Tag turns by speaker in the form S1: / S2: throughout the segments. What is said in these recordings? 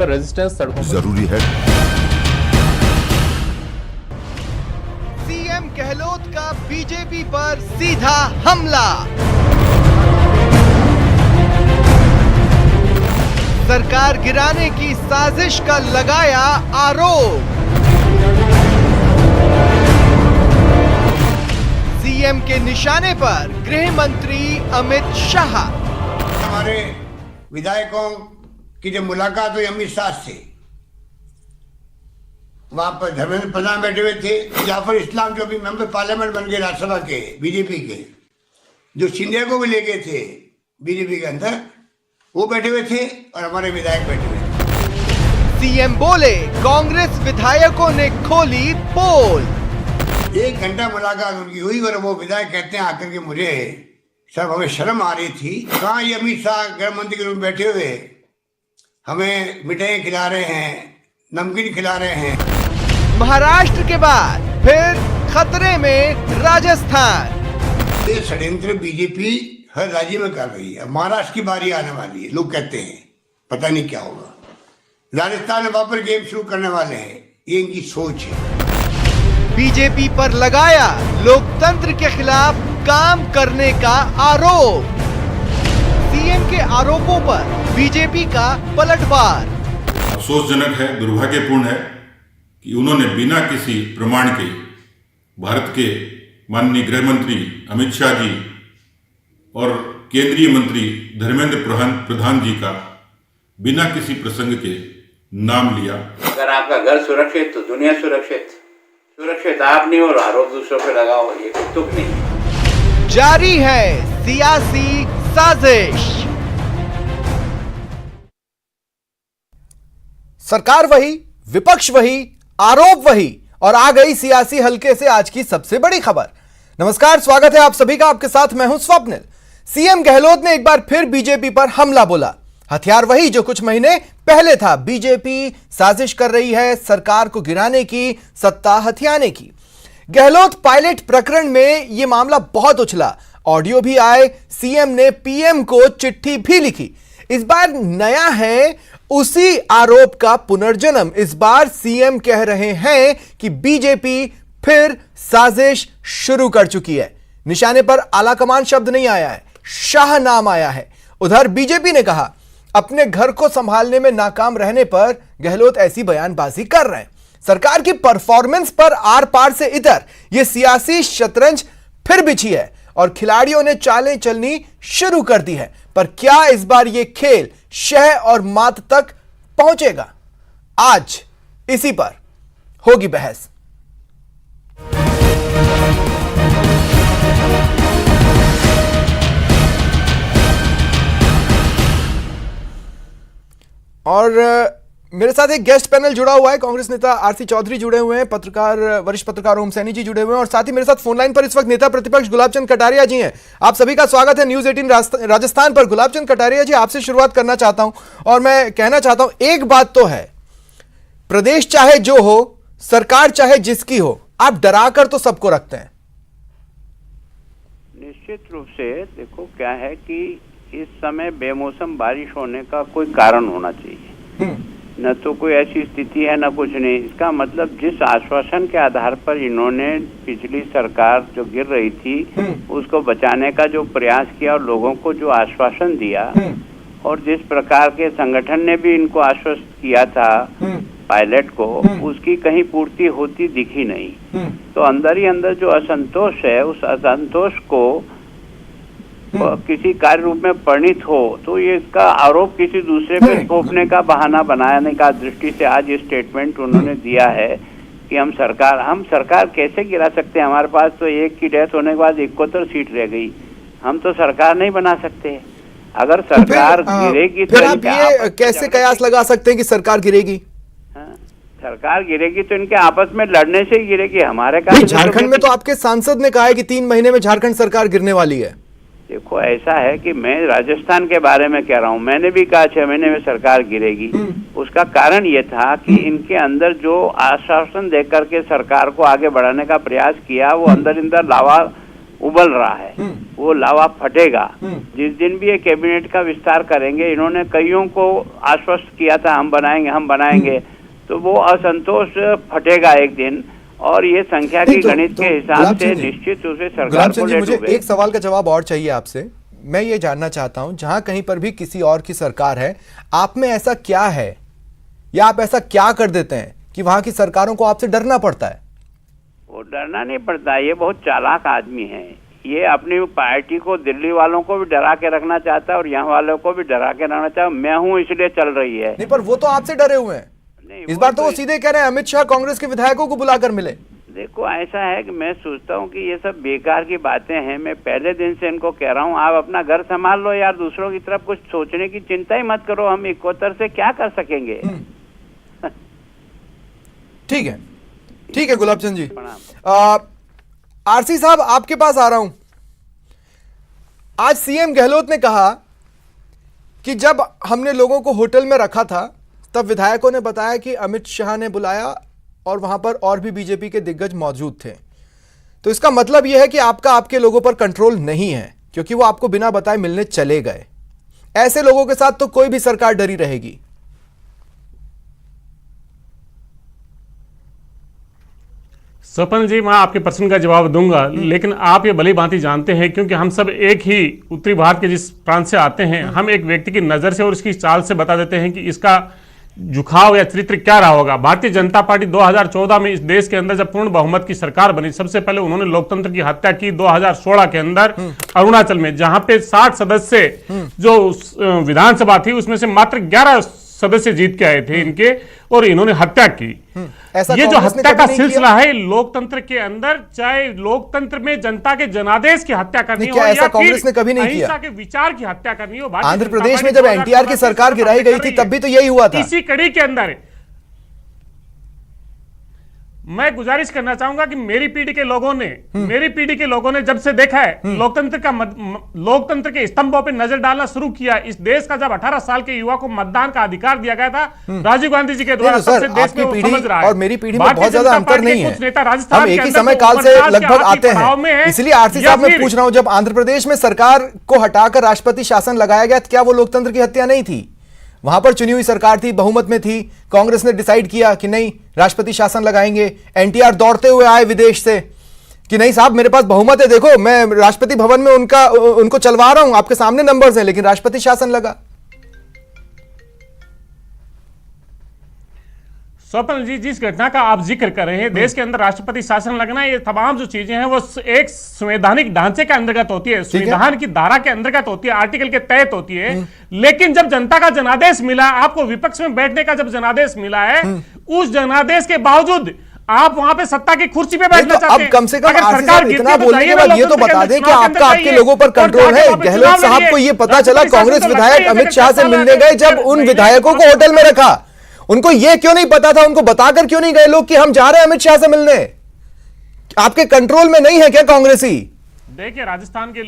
S1: Resistance सड़कों
S2: जरूरी है।
S3: सीएम गहलोत का बीजेपी पर सीधा हमला। सरकार गिराने की साजिश का लगाया आरोप। सीएम के निशाने पर गृह मंत्री अमित शाह।
S4: हमारे विधायकों की जब मुलाकात हुई अमित शाह से, वहां पर धर्मेंद्र प्रधान बैठे हुए थे, जाफर इस्लाम जो भी मेंबर पार्लियामेंट बन गए राज्यसभा के बीजेपी के, जो शिंदे को भी ले गए थे बीजेपी के अंदर, वो बैठे हुए थे और हमारे विधायक बैठे हुए थे।
S3: सीएम बोले कांग्रेस विधायकों ने खोली पोल।
S4: 1 घंटा मुलाकात उनकी हुई और वो विधायक कहते हैं आकर के मुझे सब हमें शर्म आ रही थी, कहाँ ये अमित शाह गृह मंत्री के रूप में बैठे हुए हमें मिठाई खिला रहे हैं, नमकीन खिला रहे हैं।
S3: महाराष्ट्र के बाद फिर खतरे में राजस्थान।
S4: ये षड्यंत्र बीजेपी हर राज्य में कर रही है। महाराष्ट्र की बारी आने वाली है, लोग कहते हैं, पता नहीं क्या होगा। राजस्थान में वापस गेम शुरू करने वाले हैं, ये इनकी सोच है।
S3: बीजेपी पर लगाया लोकतंत्र के खिलाफ काम करने का आरोप। सीएम के आरोपों पर बीजेपी का पलटवार।
S5: अफसोसजनक है, दुर्भाग्यपूर्ण है कि उन्होंने बिना किसी प्रमाण के भारत के माननीय गृह मंत्री अमित शाह जी और केंद्रीय मंत्री धर्मेंद्र प्रधान जी का बिना किसी प्रसंग के नाम लिया।
S6: अगर आपका घर सुरक्षित तो दुनिया सुरक्षित। सुरक्षित आप नहीं और आरोप दूसरों पे लगाओ, ये तुक नहीं।
S3: जारी है सियासी साजिश। सरकार वही, विपक्ष वही, आरोप वही और आ गई सियासी हलके से आज की सबसे बड़ी खबर। नमस्कार, स्वागत है आप सभी का। आपके साथ मैं हूं स्वप्निल। सीएम गहलोत ने एक बार फिर बीजेपी पर हमला बोला। हथियार वही जो कुछ महीने पहले था। बीजेपी साजिश कर रही है सरकार को गिराने की, सत्ता हथियाने की। गहलोत पायलट प्रकरण में यह मामला बहुत उछला, ऑडियो भी आए, सीएम ने पीएम को चिट्ठी भी लिखी। इस बार नया है उसी आरोप का पुनर्जन्म। इस बार सीएम कह रहे हैं कि बीजेपी फिर साजिश शुरू कर चुकी है। निशाने पर आलाकमान शब्द नहीं आया है, शाह नाम आया है। उधर बीजेपी ने कहा अपने घर को संभालने में नाकाम रहने पर गहलोत ऐसी बयानबाजी कर रहे हैं। सरकार की परफॉर्मेंस पर आर पार से इधर यह सियासी शतरंज फिर बिछी है और खिलाड़ियों ने चालें चलनी शुरू कर दी है। पर क्या इस बार यह खेल शह और मात तक पहुंचेगा? आज इसी पर होगी बहस। और मेरे साथ एक गेस्ट पैनल जुड़ा हुआ है। कांग्रेस नेता आरसी चौधरी जुड़े हुए हैं, पत्रकार वरिष्ठ पत्रकार ओम सैनी जी जुड़े हुए हैं और साथ ही मेरे साथ फोन लाइन पर इस वक्त नेता प्रतिपक्ष गुलाबचंद कटारिया जी हैं। आप सभी का स्वागत है न्यूज़ 18 राजस्थान पर। गुलाबचंद कटारिया जी, आपसे शुरुआत करना चाहता हूं और मैं कहना चाहता हूं, एक बात तो है, प्रदेश चाहे जो हो, सरकार चाहे जिसकी हो, आप डरा कर तो सबको रखते हैं।
S6: निश्चित रूप से देखो क्या है कि इस समय बेमौसम बारिश होने का कोई कारण होना चाहिए। न तो कोई ऐसी स्थिति है, न कुछ नहीं। इसका मतलब जिस आश्वासन के आधार पर इन्होंने पिछली सरकार जो गिर रही थी उसको बचाने का जो प्रयास किया और लोगों को जो आश्वासन दिया और जिस प्रकार के संगठन ने भी इनको आश्वस्त किया था पायलट को, उसकी कहीं पूर्ति होती दिखी नहीं। तो अंदर ही अंदर जो असंतोष है, उस असंतोष को किसी कार्य रूप में परिणित हो तो ये इसका आरोप किसी दूसरे पे थोपने का बहाना बनाने का दृष्टि से आज ये स्टेटमेंट उन्होंने दिया है कि हम सरकार कैसे गिरा सकते हैं। हमारे पास तो एक की डेथ होने के बाद 71 सीट रह गई, हम तो सरकार नहीं बना सकते। अगर सरकार गिरेगी तो
S3: आप ये कैसे कयास लगा सकते हैं कि सरकार गिरेगी?
S6: सरकार गिरेगी तो इनके आपस में लड़ने से ही गिरेगी। हमारे का
S3: झारखंड में तो आपके सांसद ने कहा है कि 3 महीने में झारखंड सरकार गिरने वाली है।
S6: देखो ऐसा है कि मैं राजस्थान के बारे में कह रहा हूँ, मैंने भी कहा 6 महीने में सरकार गिरेगी। उसका कारण ये था कि इनके अंदर जो आश्वासन देकर के सरकार को आगे बढ़ाने का प्रयास किया, वो अंदर लावा उबल रहा है, वो लावा फटेगा। जिस दिन भी ये कैबिनेट का विस्तार करेंगे, इन्होंने कईयों को आश्वस्त किया था हम बनाएंगे, तो वो असंतोष फटेगा एक दिन, और ये संख्या की गणित के हिसाब से निश्चित रूप से सरकार को
S3: मुझे एक सवाल का जवाब और चाहिए आपसे। मैं ये जानना चाहता हूं, जहां कहीं पर भी किसी और की सरकार है, आप में ऐसा क्या है या आप ऐसा क्या कर देते हैं कि वहां की सरकारों को आपसे डरना पड़ता है?
S6: वो डरना नहीं पड़ता, ये बहुत चालाक आदमी है। ये अपनी पार्टी को, दिल्ली वालों को भी डरा के रखना चाहता है और यहाँ वालों को भी डरा के रखना चाहता है। मैं हूँ इसलिए चल रही है।
S3: नहीं, पर वो तो आपसे डरे हुए हैं। इस बार तो वो सीधे कह रहे हैं अमित शाह कांग्रेस के विधायकों को बुलाकर मिले।
S6: देखो, ऐसा है कि मैं सोचता हूँ कि ये सब बेकार की बातें हैं। मैं पहले दिन से इनको कह रहा हूँ, आप अपना घर संभाल लो यार, दूसरों की तरफ कुछ सोचने की चिंता ही मत करो। हम इकहत्तर से क्या कर सकेंगे?
S3: ठीक है गुलाब चंद जी। आरसी साहब, आपके पास आ रहा हूं। आज सीएम गहलोत ने कहा कि जब हमने लोगों को होटल में रखा था, तब विधायकों ने बताया कि अमित शाह ने बुलाया और वहां पर और भी बीजेपी के दिग्गज मौजूद थे। तो इसका मतलब यह है कि आपके लोगों पर कंट्रोल नहीं है, क्योंकि वो आपको बिना बताए मिलने चले गए। ऐसे लोगों के साथ तो कोई भी सरकार डरी रहेगी।
S1: स्वपन जी, मैं आपके प्रश्न का जवाब दूंगा, लेकिन आप ये भली भांति जानते हैं, क्योंकि हम सब एक ही उत्तरी भारत के जिस प्रांत से आते हैं, हम एक व्यक्ति की नजर से और उसकी चाल से बता देते हैं कि इसका झुकाव या चरित्र क्या रहा होगा। भारतीय जनता पार्टी 2014 में इस देश के अंदर जब पूर्ण बहुमत की सरकार बनी, सबसे पहले उन्होंने लोकतंत्र की हत्या की 2016 के अंदर अरुणाचल में, जहां पे 60 सदस्य जो विधानसभा थी उसमें से मात्र 11 सदस्य जीत के आए थे इनके, और इन्होंने हत्या की। ये जो हत्या का सिलसिला है लोकतंत्र के अंदर, चाहे लोकतंत्र में जनता के जनादेश की हत्या करनी हो या
S3: कांग्रेस ने कभी नहीं किया,
S1: अहिंसा के विचार की हत्या करनी हो।
S3: आंध्र प्रदेश में जब एनटीआर की सरकार गिराई गई थी, तब भी तो यही हुआ था।
S1: इसी कड़ी के अंदर मैं गुजारिश करना चाहूंगा कि मेरी पीढ़ी के लोगों ने जब से देखा है लोकतंत्र के स्तंभों पर नजर डालना शुरू किया। इस देश का जब 18 साल के युवा को मतदान का अधिकार दिया गया था राजीव गांधी जी के द्वारा, सबसे देश में वो समझ रहा है।
S3: और मेरी पीढ़ी में बहुत ज्यादा अंतर नहीं है, हम एक ही समय काल से लगभग आते हैं। इसलिए आरसी साहब मैं पूछ रहा हूं, जब आंध्र प्रदेश में सरकार को हटाकर राष्ट्रपति शासन लगाया गया, क्या वो लोकतंत्र की हत्या नहीं थी? वहां पर चुनी हुई सरकार थी, बहुमत में थी, कांग्रेस ने डिसाइड किया कि नहीं राष्ट्रपति शासन लगाएंगे। एनटीआर दौड़ते हुए आए विदेश से कि नहीं साहब मेरे पास बहुमत है, देखो मैं राष्ट्रपति भवन में उनको चलवा रहा हूं, आपके सामने नंबर्स हैं, लेकिन राष्ट्रपति शासन लगा।
S1: स्वपन जी, जिस घटना का आप जिक्र कर रहे हैं, देश के अंदर राष्ट्रपति शासन लगना, ये तमाम जो चीजें हैं वो एक संवैधानिक ढांचे के अंतर्गत होती है, संविधान की धारा के अंतर्गत होती है, आर्टिकल के तहत होती है। लेकिन जब जनता का जनादेश मिला, आपको विपक्ष में बैठने का जब जनादेश मिला है, उस जनादेश के बावजूद आप वहां पे सत्ता की कुर्सी पे बैठना चाहते हैं।
S3: अब कम से कम सरकार इतना बोलने के बाद ये तो बता दें कि आपके लोगों पर कंट्रोल है। गहलोत साहब को ये पता चला कांग्रेस विधायक अमित शाह से मिलने गए, जब उन विधायकों को होटल में रखा, उनको यह क्यों नहीं पता था, उनको बताकर क्यों नहीं गए लोग कि हम जा रहे हैं अमित शाह से मिलने? आपके कंट्रोल में नहीं है क्या कांग्रेसी?
S1: देखिए, राजस्थान के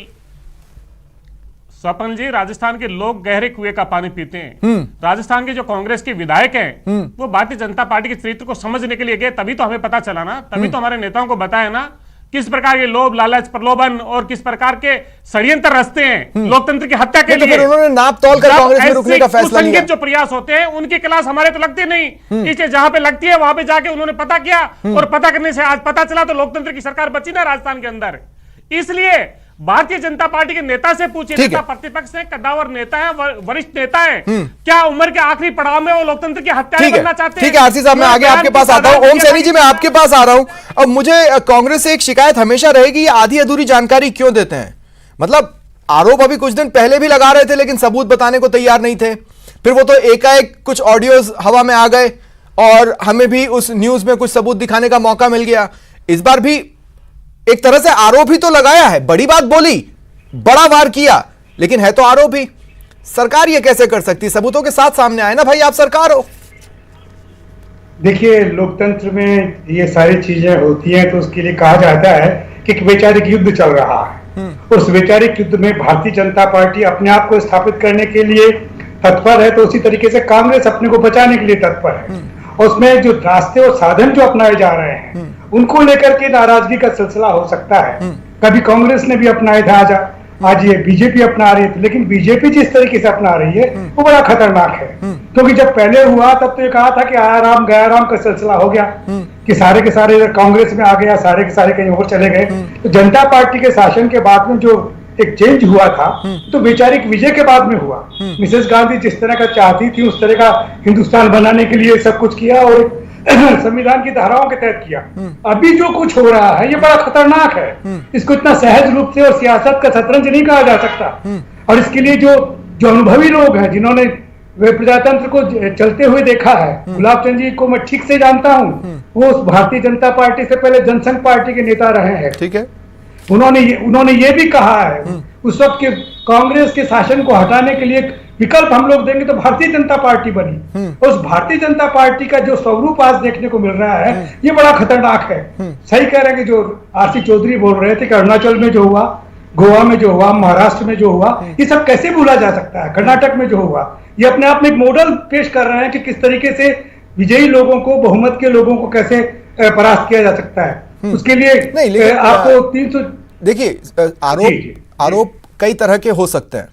S1: स्वपन जी, राजस्थान के लोग गहरे कुएं का पानी पीते हैं। राजस्थान के जो कांग्रेस के विधायक हैं वो भारतीय जनता पार्टी के चरित्र को समझने के लिए गए, तभी तो हमें पता चला ना, तभी तो हमारे नेताओं को बताया ना किस प्रकार के लोभ लालच प्रलोभन और किस प्रकार के षड्यंत्र रचते हैं लोकतंत्र की हत्या के लिए।
S3: तो फिर उन्होंने नाप तौल कर कांग्रेस में रुकने का फैसला लिया।
S1: जो प्रयास होते हैं उनकी क्लास हमारे तो लगती नहीं, इसलिए जहां पे लगती है वहां पे जाके उन्होंने पता किया, और पता करने से आज पता चला तो लोकतंत्र की सरकार बची ना राजस्थान के अंदर। इसलिए भारतीय जनता पार्टी के नेता से पूछिए, नेता प्रतिपक्ष है, कद्दावर नेता है, वरिष्ठ नेता है, क्या उम्र के आखिरी पड़ाव में वो लोकतंत्र की हत्या करना चाहते हैं?
S3: ठीक है आरसी साहब, मैं आगे आपके पास आता हूं। ओम सैनी जी, मैं आपके पास आ रहा हूं। अब मुझे कांग्रेस से एक शिकायत हमेशा रहेगी, आधी अधूरी जानकारी क्यों देते हैं? मतलब आरोप अभी कुछ दिन पहले भी लगा रहे थे, लेकिन सबूत बताने को तैयार नहीं थे। फिर वो तो एकाएक कुछ ऑडियोज हवा में आ गए और हमें भी उस न्यूज में कुछ सबूत दिखाने का मौका मिल गया। इस बार भी एक तरह से आरोप ही तो लगाया है, बड़ी बात बोली, बड़ा वार किया, लेकिन है तो आरोप ही। सरकार ये कैसे कर सकती? सबूतों के साथ सामने आए ना भाई, आप सरकार हो।
S2: देखिए, लोकतंत्र में ये सारी चीजें होती हैं तो उसके लिए कहा जाता है कि वैचारिक युद्ध चल रहा है। उस वैचारिक युद्ध में भारतीय जनता पार्टी अपने आप को स्थापित करने के लिए तत्पर है, तो उसी तरीके से कांग्रेस अपने को बचाने के लिए तत्पर है। और उसमें जो रास्ते और साधन जो अपनाए जा रहे हैं उनको लेकर के नाराजगी का सिलसिला हो सकता है, कभी कांग्रेस ने भी अपनाया था, आज ये बीजेपी अपना रही थी, लेकिन बीजेपी जिस तरीके से अपना रही है वो बड़ा खतरनाक है। क्योंकि जब पहले हुआ तब तो ये कहा था कि आया राम गया राम का सिलसिला हो गया, कि सारे के सारे कांग्रेस में आ गया, सारे के सारे कहीं और चले गए। तो जनता पार्टी के शासन के बाद में जो एक चेंज हुआ था तो वैचारिक विजय के बाद में हुआ। मिसेस गांधी जिस तरह का चाहती थी उस तरह का हिंदुस्तान बनाने के लिए सब कुछ किया और संविधान की धाराओं के तहत किया। अभी जो कुछ हो रहा है ये बड़ा खतरनाक है, इसको इतना सहज रूप से और सियासत का शतरंज नहीं कहा जा सकता। और इसके लिए जो अनुभवी लोग हैं, जिन्होंने वे प्रजातंत्र को चलते हुए देखा है, गुलाब चंद जी को मैं ठीक से जानता हूँ, वो भारतीय जनता पार्टी से पहले जनसंघ पार्टी के नेता रहे हैं।
S3: ठीक है,
S2: उन्होंने ये भी कहा है उस वक्त के कांग्रेस के शासन को हटाने के लिए विकल्प हम लोग देंगे तो भारतीय जनता पार्टी बनी। उस भारतीय जनता पार्टी का जो स्वरूप आज देखने को मिल रहा है ये बड़ा खतरनाक है। सही कह रहे हैं कि जो आरसी चौधरी बोल रहे थे कि अरुणाचल में जो हुआ, गोवा में जो हुआ, महाराष्ट्र में जो हुआ, ये सब कैसे भूला जा सकता है। कर्नाटक में जो हुआ, ये अपने आप में एक मॉडल पेश कर रहे हैं कि किस तरीके से विजयी लोगों को, बहुमत के लोगों को कैसे परास्त किया जा सकता है। उसके लिए आपको 300
S3: देखिए आरोप कई तरह के हो सकते हैं।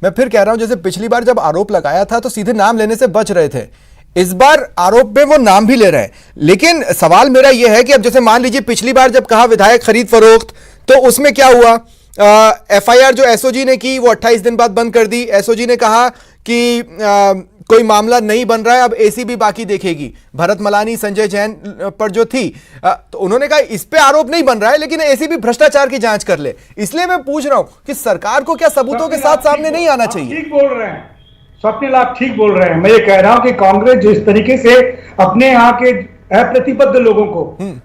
S3: मैं फिर कह रहा हूं, जैसे पिछली बार जब आरोप लगाया था तो सीधे नाम लेने से बच रहे थे, इस बार आरोप में वो नाम भी ले रहे हैं। लेकिन सवाल मेरा यह है कि अब जैसे मान लीजिए पिछली बार जब कहा विधायक खरीद फरोख्त, तो उसमें क्या हुआ? एफआईआर जो एसओजी ने की वो 28 दिन बाद बंद कर दी। एसओजी ने कहा कि कोई मामला नहीं बन रहा है, अब एसीबी बाकी देखेगी। भरत मलानी, संजय जैन पर जो थी तो उन्होंने कहा इस पे आरोप नहीं बन रहा है, लेकिन एसीबी भ्रष्टाचार की जांच कर ले। इसलिए मैं पूछ रहा हूं कि सरकार को क्या सबूतों के साथ सामने नहीं आना चाहिए?
S2: ठीक बोल रहे हैं स्वप्निल, आप ठीक बोल रहे हैं। मैं ये कह रहा हूं कि कांग्रेस जो इस तरीके से अपने यहाँ के अप्रतिबद्ध लोगों को,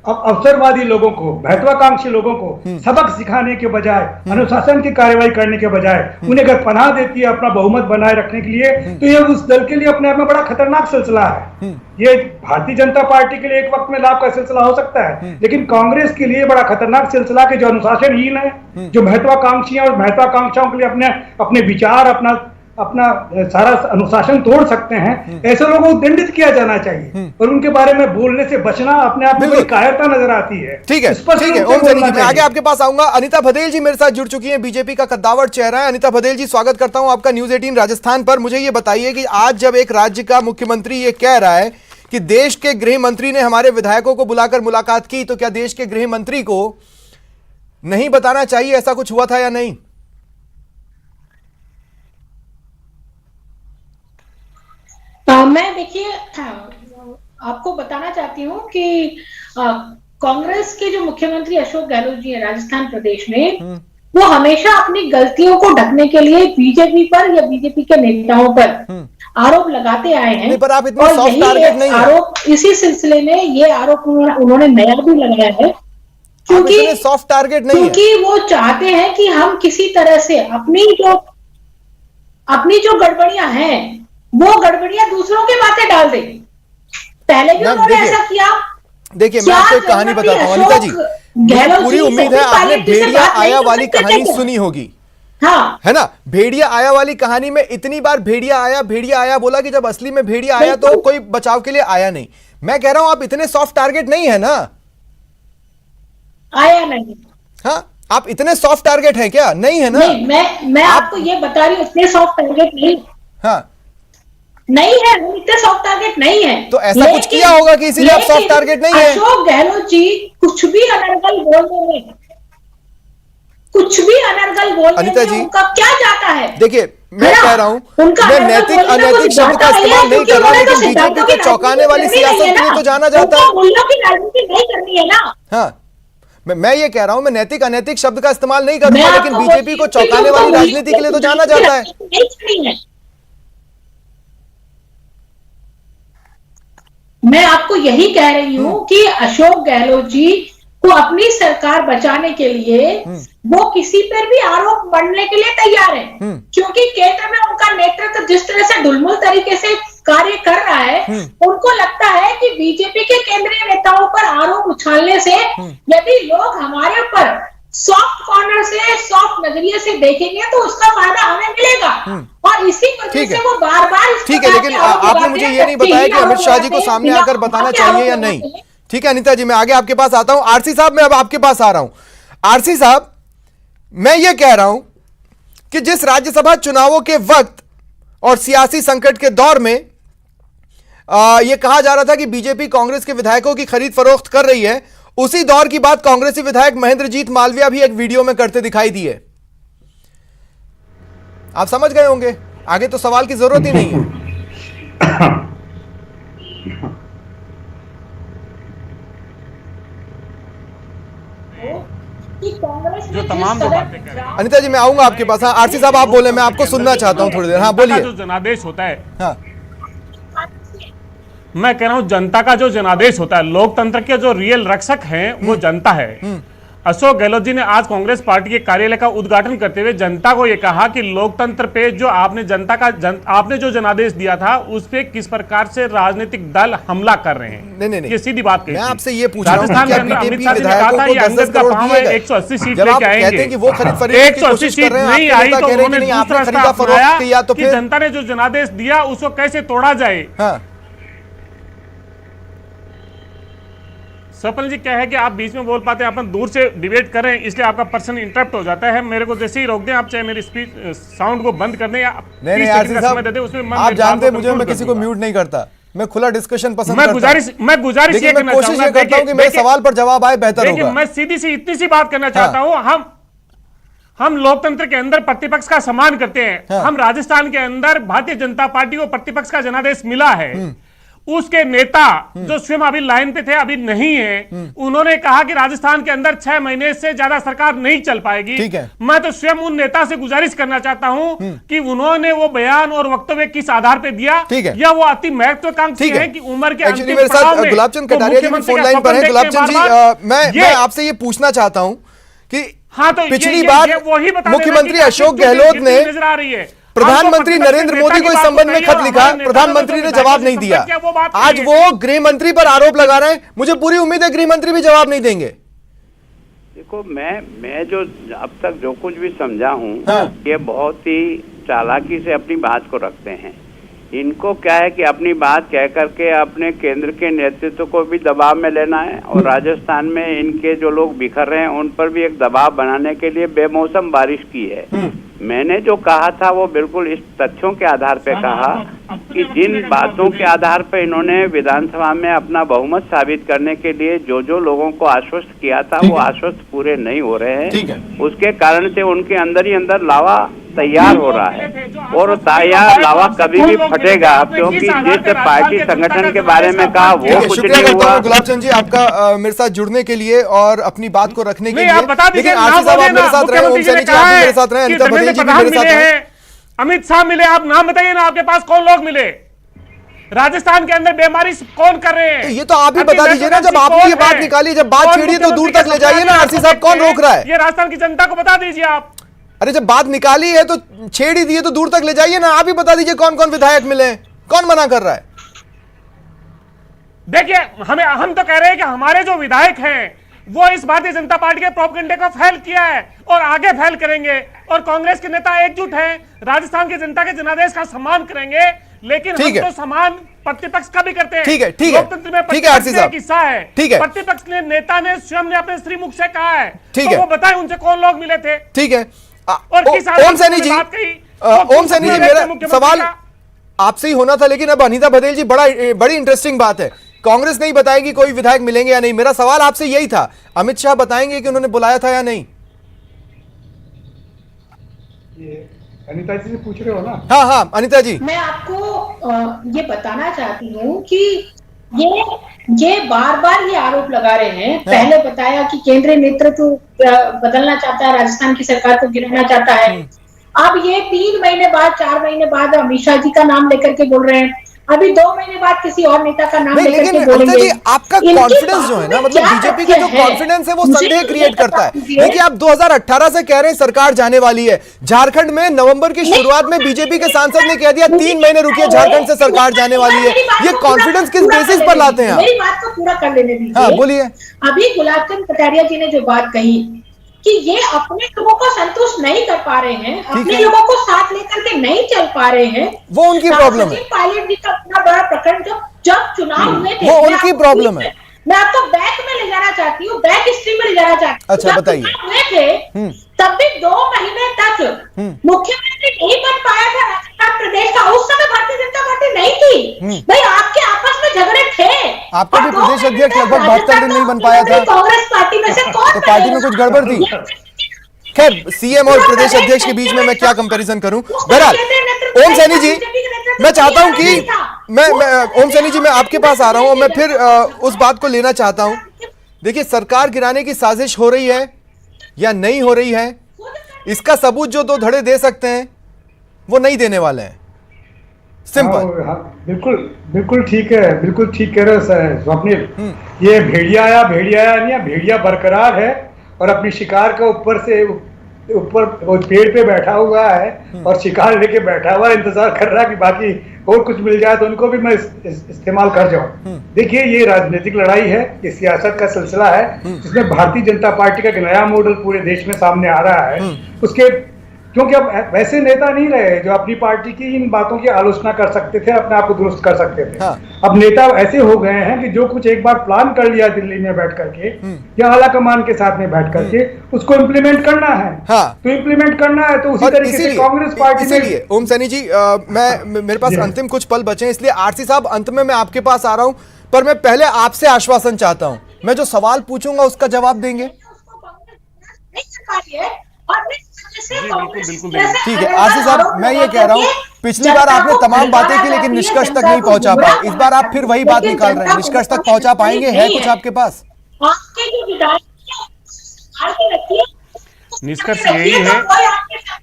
S2: अवसरवादी लोगों को, महत्वाकांक्षी लोगों को सबक सिखाने के बजाय, अनुशासन की कार्रवाई करने के बजाय उन्हें अगर पनाह देती है अपना बहुमत बनाए रखने के लिए, तो ये उस दल के लिए अपने आप में बड़ा खतरनाक सिलसिला है। ये भारतीय जनता पार्टी के लिए एक वक्त में लाभ का सिलसिला हो सकता है, लेकिन कांग्रेस के लिए बड़ा खतरनाक सिलसिला के जो अनुशासनहीन है, जो महत्वाकांक्षी है और महत्वाकांक्षाओं के लिए अपने विचार, अपना सारा अनुशासन तोड़ सकते हैं, ऐसे लोगों को दंडित किया जाना चाहिए। और उनके बारे में बोलने से बचना अपने आप में बड़ी कायरता नजर आती है।
S3: ठीक है, ठीक है ओम सैनी जी, मैं आगे आपके पास आऊंगा। अनिता भदेल जी मेरे साथ जुड़ चुकी हैं, बीजेपी का कद्दावर चेहरा है। अनिता भदेल जी, स्वागत करता हूं आपका न्यूज 18 राजस्थान पर। मुझे ये बताइए कि आज जब एक राज्य का मुख्यमंत्री ये कह रहा है कि देश के गृह मंत्री ने हमारे विधायकों को बुलाकर मुलाकात की, तो क्या देश के गृह मंत्री को नहीं बताना चाहिए ऐसा कुछ हुआ था या नहीं?
S7: मैं देखिए आपको बताना चाहती हूँ कि कांग्रेस के जो मुख्यमंत्री अशोक गहलोत जी हैं राजस्थान प्रदेश में, वो हमेशा अपनी गलतियों को ढकने के लिए बीजेपी पर या बीजेपी के नेताओं पर आरोप लगाते आए हैं।
S3: पर आप इतने सॉफ्ट टारगेट नहीं
S7: आरोप इसी सिलसिले में ये आरोप उन्होंने नया भी लगाया है, क्योंकि
S3: सॉफ्ट टारगेट नहीं है,
S7: क्योंकि वो चाहते हैं कि हम किसी तरह से अपनी जो गड़बड़ियां हैं वो गड़बड़ियां दूसरों के माथे डाल देंगे। पहले भी उन्होंने ऐसा किया।
S3: देखिए मैं आपको एक कहानी बताता हूँ अनिता जी, पूरी उम्मीद है आपने भेड़िया आया वाली कहानी सुनी होगी,
S7: हाँ
S3: है ना? भेड़िया आया वाली कहानी में इतनी बार भेड़िया आया बोला कि जब असली में भेड़िया आया तो कोई बचाव के लिए आया नहीं। मैं कह रहा हूं आप इतने सॉफ्ट टारगेट नहीं है ना?
S7: आया नहीं।
S3: हाँ, आप इतने सॉफ्ट टारगेट हैं क्या? नहीं है ना?
S7: नहीं, मैं आपको ये बता रही हूँ, इतने सॉफ्ट टारगेट नहीं।
S3: हाँ
S7: नहीं है, वो इतने सॉफ्ट टारगेट नहीं है।
S3: तो ऐसा कुछ किया होगा कि इसीलिए आप सॉफ्ट टारगेट नहीं है।
S7: अशोक गहलोत जी कुछ भी अनर्गल बोलने में,
S3: अनिता जी
S7: उनका क्या जाता है?
S3: देखिए मैं कह रहा हूँ, मैं नैतिक अनैतिक शब्द का इस्तेमाल नहीं कर रहा, लेकिन बीजेपी को चौंकाने वाली सियासत के लिए तो जाना जाता है।
S7: मूल्यों की राजनीति नहीं करनी है ना।
S3: हाँ, मैं ये कह रहा हूँ, मैं नैतिक अनैतिक शब्द का इस्तेमाल नहीं कर रहा, लेकिन बीजेपी को चौंकाने वाली राजनीति के लिए तो जाना जाता है।
S7: मैं आपको यही कह रही हूँ कि अशोक गहलोत जी को अपनी सरकार बचाने के लिए वो किसी पर भी आरोप मढ़ने के लिए तैयार है, क्योंकि केंद्र में उनका नेतृत्व जिस तरह से ढुलमुल तरीके से कार्य कर रहा है, उनको लगता है कि बीजेपी के केंद्रीय नेताओं पर आरोप उछालने से यदि लोग हमारे ऊपर सॉफ्ट कॉर्नर से, सॉफ्ट नजरिए से देखेंगे तो उसका फायदा हमें मिलेगा। और इसी वजह से वो बार-बार
S3: ठीक है, लेकिन आपने मुझे ये नहीं बताया कि अमित शाह जी को सामने आकर बताना चाहिए या नहीं। ठीक है अनिता जी, मैं आगे आपके पास आता हूं। आरसी साहब, मैं अब आपके पास आ रहा हूं। आरसी साहब, मैं ये कह रहा हूं कि जिस राज्यसभा चुनावों के वक्त और सियासी संकट के दौर में यह कहा जा रहा था कि बीजेपी कांग्रेस के विधायकों की खरीद फरोख्त कर रही है, उसी दौर की बात कांग्रेसी विधायक महेंद्रजीत मालविया भी एक वीडियो में करते दिखाई दिए। आप समझ गए होंगे, आगे तो सवाल की जरूरत ही नहीं है।
S7: कि कांग्रेस
S1: जो
S7: ने
S1: तमाम
S7: जिस
S1: जो
S7: कदम
S1: बातें कर रहे हैं।
S3: अनिता जी, मैं आऊंगा आपके पास। हाँ, आरसी साहब आप बोले, मैं आपको सुनना चाहता हूं थोड़ी देर। हाँ, बोलिए।
S1: जो जनादेश होता है,
S3: हाँ,
S1: मैं कह रहा हूं जनता का जो जनादेश होता है, लोकतंत्र के जो रियल रक्षक हैं वो जनता है। अशोक गहलोत जी ने आज कांग्रेस पार्टी के कार्यालय का उद्घाटन करते हुए जनता को यह कहा कि लोकतंत्र पे जो आपने आपने जो जनादेश दिया था उस पे किस प्रकार से राजनीतिक दल हमला कर रहे हैं।
S3: नहीं।
S1: ये सीधी बात कही
S3: मैं
S1: थी।
S3: आपसे ये पूछ रहा हूं कि
S1: राजस्थान के
S3: क्या
S1: अंदर अमित
S3: बीजेपी
S1: शाह जी ने कहा
S3: विधायकों
S1: था
S3: को
S1: ये
S3: 10-10
S1: अंगद का
S3: करोड़
S1: पांव
S3: दिए
S1: है,
S3: गए?
S1: 180 सीट
S3: जब आप
S1: लेके आएंगे।
S3: कहते हैं कि वो खरीद फरोख्त की
S1: 180
S3: कोशिश कर
S1: सीट
S3: रहे हैं,
S1: नहीं
S3: आपके
S1: आई
S3: नेता
S1: तो
S3: कह रहे हैं कि
S1: उन्होंने
S3: नहीं, आपने
S1: दूसरा
S3: खरीदा
S1: रास्ता
S3: फरोख्त
S1: अपनाया
S3: किया तो
S1: कि
S3: फिर
S1: जनता ने जो जनादेश दिया उसको कैसे तोड़ा जाए।
S3: हाँ,
S1: स्वप्न जी क्या है कि आप बीच में बोल पाते हैं, अपन दूर से डिबेट कर रहे हैं इसलिए आपका पर्सन इंटरप्ट हो जाता है। मेरे को जैसे ही रोक दें आप, चाहे मेरी स्पीच साउंड को बंद कर दें या
S3: नहीं
S1: 30
S3: आरसी
S1: सेकंड का समय दे दें,
S3: साहब,
S1: उसमें
S3: आप जानते हैं मुझे, मैं किसी को म्यूट नहीं करता, मैं खुला डिस्कशन पसंद करता हूं।
S1: मैं गुजारिश ये
S3: लेकिन मैं
S1: करना
S3: कोशिश ये करता हूं कि मेरे सवाल पर जवाब आए, बेहतर
S1: देखिए
S3: होगा।
S1: मैं सीधी सी इतनी सी बात करना चाहता हूं, हम लोकतंत्र के अंदर प्रतिपक्ष का सम्मान करते हैं।
S3: हाँ।
S1: हम राजस्थान के अंदर भारतीय जनता पार्टी को प्रतिपक्ष का जनादेश मिला है। उसके नेता जो स्वयं अभी लाइन पे थे, अभी नहीं है, उन्होंने कहा कि राजस्थान के अंदर 6 महीने से ज्यादा सरकार नहीं चल पाएगी।
S3: ठीक है।
S1: मैं तो स्वयं उन नेता से गुजारिश करना चाहता हूं कि उन्होंने वो बयान और वक्तव्य किस आधार पे दिया,
S3: ठीक है।
S1: या वो अति महत्वाकांक्षी है कि उम्र के
S3: एक्चुअली
S1: अंतिम
S3: मेरे
S1: पड़ाव
S3: साथ
S1: में
S3: गुलाबचंद
S1: वो
S3: कटारिया जी भी
S1: मुख्यमंत्री
S3: फोन
S1: का
S3: लाइन पर
S1: सपन
S3: हैं।
S1: देख के
S3: गुलाबचंद जी,
S1: बार-बार
S3: मैं आपसे ये पूछना चाहता हूं कि
S1: हाँ, तो
S3: पिछली
S1: ये
S3: बार
S1: वही बता देना
S3: मुख्यमंत्री
S1: कि
S3: अशोक
S1: आपकी
S3: गहलोत
S1: जो
S3: ने
S1: नजर आ रही है,
S3: प्रधानमंत्री
S1: आपको
S3: नरेंद्र
S1: नेता
S3: मोदी
S1: की
S3: को इस
S1: बात
S3: संबंध में
S1: बताइए
S3: खत
S1: और
S3: लिखा,
S1: हमारे नेता
S3: प्रधानमंत्री
S1: को
S3: ने
S1: जो
S3: जवाब
S1: विधायक
S3: नहीं
S1: से
S3: दिया।
S1: संपर्क किया, वो बात
S3: आज
S1: करिए।
S3: वो गृह मंत्री पर आरोप लगा रहे हैं, मुझे पूरी उम्मीद है गृह मंत्री भी जवाब नहीं देंगे।
S6: देखो, मैं जो अब तक जो कुछ भी समझा हूँ,
S3: हाँ।
S6: ये बहुत ही चालाकी से अपनी बात को रखते हैं। इनको क्या है कि अपनी बात कह करके अपने केंद्र के नेतृत्व को भी दबाव में लेना है, और राजस्थान में इनके जो लोग बिखर रहे हैं उन पर भी एक दबाव बनाने के लिए बेमौसम बारिश की है। मैंने जो कहा था वो बिल्कुल इस तथ्यों के आधार पे कहा कि जिन बातों के आधार पर इन्होंने विधानसभा में अपना बहुमत साबित करने के लिए जो लोगों को आश्वस्त किया था वो आश्वस्त पूरे नहीं हो रहे हैं। उसके कारण से उनके अंदर ही अंदर लावा तैयार हो रहा है, और तैयार लावा कभी भी फटेगा, क्योंकि जिस पार्टी संगठन के बारे में कहा वो कुछ
S3: शुक्रिया
S6: नहीं
S3: करता
S6: हुआ।
S3: हूं गुलाबचंद जी आपका मेरे साथ जुड़ने के लिए और अपनी बात को रखने के
S1: नहीं,
S3: लिए।
S1: आप बता दीजिए,
S3: लेकिन आरसी साहब आप मेरे साथ रहे, ओम सैनी जी आप भी मेरे साथ रहे, अनिता बघेल जी भी मेरे साथ रहे।
S1: अमित शाह मिले, आप नाम बताइए ना, आपके पास कौन लोग मिले? राजस्थान के अंदर बेमारी कौन कर रहे हैं?
S3: ये तो आप ही बता दीजिए ना, जब आपने ये बात निकाली, जब बात छेड़ी है तो दूर तक ले जाइए ना। आरसी साहब, कौन रोक रहा है?
S1: ये राजस्थान की जनता को बता दीजिए आप।
S3: अरे जब बात निकाली है तो छेड़ ही दिए तो दूर तक ले जाइए ना। आप ही बता दीजिए कौन कौन विधायक मिले, कौन मना कर रहा है?
S1: देखिए, हम तो कह रहे हैं कि हमारे जो विधायक हैं वो इस भारतीय जनता पार्टी के प्रोपेगेंडे को फैल किया है और आगे फैल करेंगे, और कांग्रेस के नेता एकजुट हैं, राजस्थान की जनता के जनादेश का सम्मान करेंगे, लेकिन हम तो सम्मान प्रतिपक्ष का भी करते हैं।
S3: ठीक है, ठीक
S1: लोकतंत्र में
S3: है, ठीक है आरसी साहब,
S1: हिस्सा है।
S3: ठीक है।
S1: प्रतिपक्ष ने नेता ने स्वयं ने अपने श्रीमुख से कहा है,
S3: ठीक
S1: तो
S3: है,
S1: वो बताएं उनसे कौन लोग मिले थे।
S3: ठीक है।
S1: और किस
S3: ओम सैनी जी, ओम सैनी जी, मेरा सवाल आपसे ही होना था, लेकिन अब अनिता बघेल जी बड़ी इंटरेस्टिंग बात है, कांग्रेस नहीं बताएगी कोई विधायक मिलेंगे या नहीं। मेरा सवाल आपसे यही था, अमित शाह बताएंगे कि उन्होंने बुलाया था या नहीं?
S2: अनिता जी से पूछ रहे हो ना?
S3: हाँ हाँ अनिता जी,
S7: मैं आपको ये बताना चाहती हूँ कि ये बार बार ये आरोप लगा रहे हैं। पहले बताया कि केंद्रीय नेतृत्व बदलना चाहता है, राजस्थान की सरकार को गिराना चाहता है। अब ये 3 महीने बाद 4 महीने बाद अमित शाह जी का नाम लेकर के बोल रहे हैं, अभी 2 महीने बाद किसी और नेता का नाम लेकर के बोलेंगे।
S3: जी, आपका कॉन्फिडेंस जो है ना, मतलब बीजेपी का जो कॉन्फिडेंस है वो संदेह क्रिएट करता है। देखिए, आप 2018 से कह रहे हैं सरकार जाने वाली है, झारखंड में नवंबर की शुरुआत में बीजेपी के सांसद ने कह दिया 3 महीने रुकिए, झारखंड से सरकार जाने वाली है। ये कॉन्फिडेंस किस बेसिस पर लाते हैं आप?
S7: मेरी बात को पूरा कर लेने दीजिए।
S3: हाँ बोलिए।
S7: अभी गुलाबचंद कटारिया जी ने जो बात कही कि ये अपने लोगों को संतुष्ट नहीं कर पा रहे हैं, अपने लोगों को साथ लेकर के नहीं चल पा रहे हैं,
S3: वो उनकी प्रॉब्लम है।
S7: पायलट जी का इतना बड़ा प्रकरण जब चुनाव हुए थे,
S3: वो उनकी प्रॉब्लम है।
S7: मैं आपको बैक में ले जाना चाहती हूँ, बैक हिस्ट्री में ले जाना चाहती हूँ।
S3: अच्छा,
S7: जब
S3: बताइए।
S7: चुनाव हुए थे तब भी 2 महीने तक मुख्यमंत्री नहीं बन पाया था राजस्थान प्रदेश का। उस समय भारतीय जनता पार्टी नहीं थी भाई, आपके आपस में झगड़े थे।
S3: आपका भी प्रदेश अध्यक्ष लगभग 72 दिन नहीं बन पाया था।
S7: कांग्रेस पार्टी में से कौन
S3: तो पार्टी में कुछ गड़बड़ थी। खैर, सीएम और प्रदेश अध्यक्ष के बीच में मैं क्या कंपैरिजन करूं। बहरहाल ओम सैनी जी, मैं चाहता हूं कि मैं ओम सैनी जी, मैं आपके पास आ रहा हूं और मैं फिर उस बात को लेना चाहता हूं। देखिए, सरकार गिराने की साजिश हो रही है या नहीं हो रही है, इसका सबूत जो 2 धड़े दे सकते हैं वो नहीं देने वाले हैं। सिंपल।
S2: हाँ, बिल्कुल ठीक है, बिल्कुल ठीक कह रहे हो सर स्वप्निल। ये भेड़िया आया नहीं है, भेड़िया बरकरार है और अपनी शिकार का ऊपर वो पेड़ पे बैठा हुआ है और शिकार लेके बैठा हुआ है, इंतजार कर रहा है कि बाकी और कुछ मिल जाए तो उनको भी मैं इस्तेमाल कर जाऊं। देखिए, ये राजनीतिक लड़ाई है, ये सियासत का सिलसिला है, जिसमें भारतीय जनता पार्टी का एक नया मॉडल पूरे देश में सामने आ रहा है। उसके क्योंकि अब वैसे नेता नहीं रहे जो अपनी पार्टी की इन बातों की आलोचना कर सकते थे, अपने आप को दुरुस्त कर सकते थे।
S3: हाँ।
S2: अब नेता ऐसे हो गए हैं कि जो कुछ एक बार प्लान कर लिया दिल्ली में बैठ करके या आला कमान के साथ में बैठ करके उसको इम्प्लीमेंट करना है।
S3: हाँ।
S2: तो इम्प्लीमेंट करना है तो उसी तरीके से कांग्रेस पार्टी
S3: इसीलिए ओम सैनी जी, मेरे पास अंतिम कुछ पल बचे हैं, इसलिए आरसी साहब अंत में मैं आपके पास आ रहा हूं, पर मैं पहले आपसे आश्वासन चाहता हूं। मैं जो सवाल पूछूंगा उसका जवाब देंगे।
S1: बिल्कुल
S3: ठीक है आरसी साहब, मैं ये कह रहा हूँ, पिछली बार आपने तमाम बातें की लेकिन निष्कर्ष तक नहीं पहुंचा पाए। इस बार आप फिर वही बात निकाल रहे हैं, निष्कर्ष तक पहुंचा पाएंगे? है कुछ आपके पास?
S1: निष्कर्ष यही है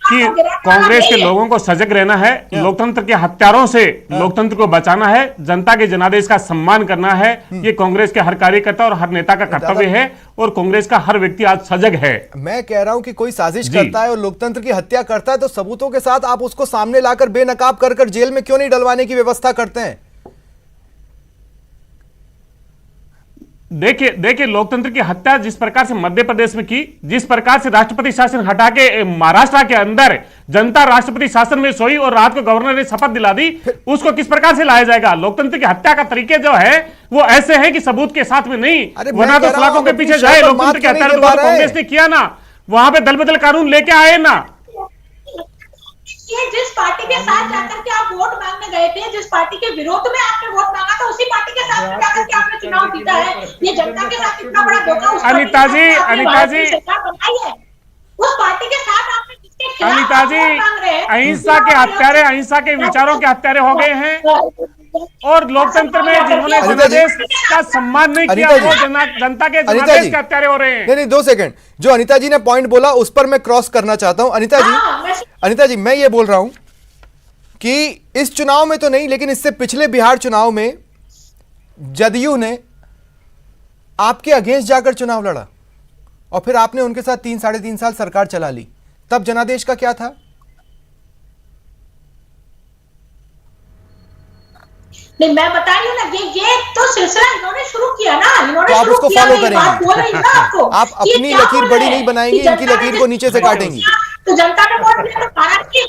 S1: कि कांग्रेस के लोगों को सजग रहना है, लोकतंत्र के हत्यारों से लोकतंत्र को बचाना है, जनता के जनादेश का सम्मान करना है। ये कांग्रेस के हर कार्यकर्ता और हर नेता का कर्तव्य है और कांग्रेस का हर व्यक्ति आज सजग है।
S3: मैं कह रहा हूं कि कोई साजिश करता है और लोकतंत्र की हत्या करता है तो सबूतों के साथ आप उसको सामने लाकर बेनकाब कर जेल में क्यों नहीं डलवाने की व्यवस्था करते हैं?
S1: देखिए लोकतंत्र की हत्या जिस प्रकार से मध्य प्रदेश में की, जिस प्रकार से राष्ट्रपति शासन हटा के महाराष्ट्र के अंदर जनता राष्ट्रपति शासन में सोई और रात को गवर्नर ने शपथ दिला दी, उसको किस प्रकार से लाया जाएगा? लोकतंत्र की हत्या का तरीके जो है वो ऐसे है कि सबूत के साथ में नहीं, वरना तो सलाखों के पीछे जाए। लोकतंत्र की हत्या तो कांग्रेस ने किया ना, वहां पे दल बदल कानून लेके आए ना।
S7: ये जिस पार्टी के साथ जाकर के आप वोट मांगने गए थे, जिस पार्टी के विरोध में आपने वोट मांगा था, उसी पार्टी के साथ जाकर के आपने चुनाव जीता है। ये जनता के साथ इतना बड़ा धोखा उस
S1: अनिता जी
S7: सरकार बनाई है, उस पार्टी के साथ आपने किसके खिलाफ
S1: अनिता जी,
S7: वोट मांग रहे हैं?
S1: अहिंसा के हत्यारे, अहिंसा के विचारों के हत्यारे हो गए हैं और लोकतंत्र में जिन्होंने जनादेश का सम्मान नहीं किया वो जनता के जनादेश के हत्यारे हो रहे हैं।
S3: नहीं 2 सेकंड, जो अनिता जी ने पॉइंट बोला उस पर मैं क्रॉस करना चाहता हूं। अनिता जी मैं ये बोल रहा हूं कि इस चुनाव में तो नहीं, लेकिन इससे पिछले बिहार चुनाव में जदयू ने आपके अगेंस्ट जाकर चुनाव लड़ा और फिर आपने उनके साथ 3-3.5 साल सरकार चला ली। तब जनादेश का क्या था?
S7: नहीं, मैं बता रही हूँ ना, ये तो सिलसिला इन्होंने शुरू किया ना, इन्होंने
S3: तो आप
S7: शुरू
S3: उसको
S7: किया।
S3: फॉलो
S7: मैं ये बात बोल रही हूँ ना आपको।
S3: आप अपनी लकीर बड़ी नहीं बनाएंगी, इनकी लकीर को नीचे से काटेंगी।
S7: तो जनता ने वोट दिया तो भारत की
S1: यही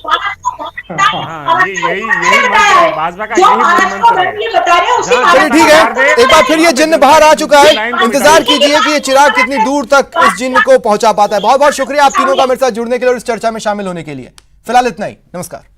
S1: भाजपा का यही
S7: बता रहे हैं उसी।
S3: चलिए ठीक है, एक बार फिर ये जिन्न बाहर आ चुका है। इंतजार कीजिए कि ये चिराग कितनी दूर तक इस जिन्न को पहुंचा पाता है। बहुत बहुत शुक्रिया आप तीनों का मेरे साथ जुड़ने के लिए और इस चर्चा में शामिल होने के लिए। फिलहाल इतना ही, नमस्कार।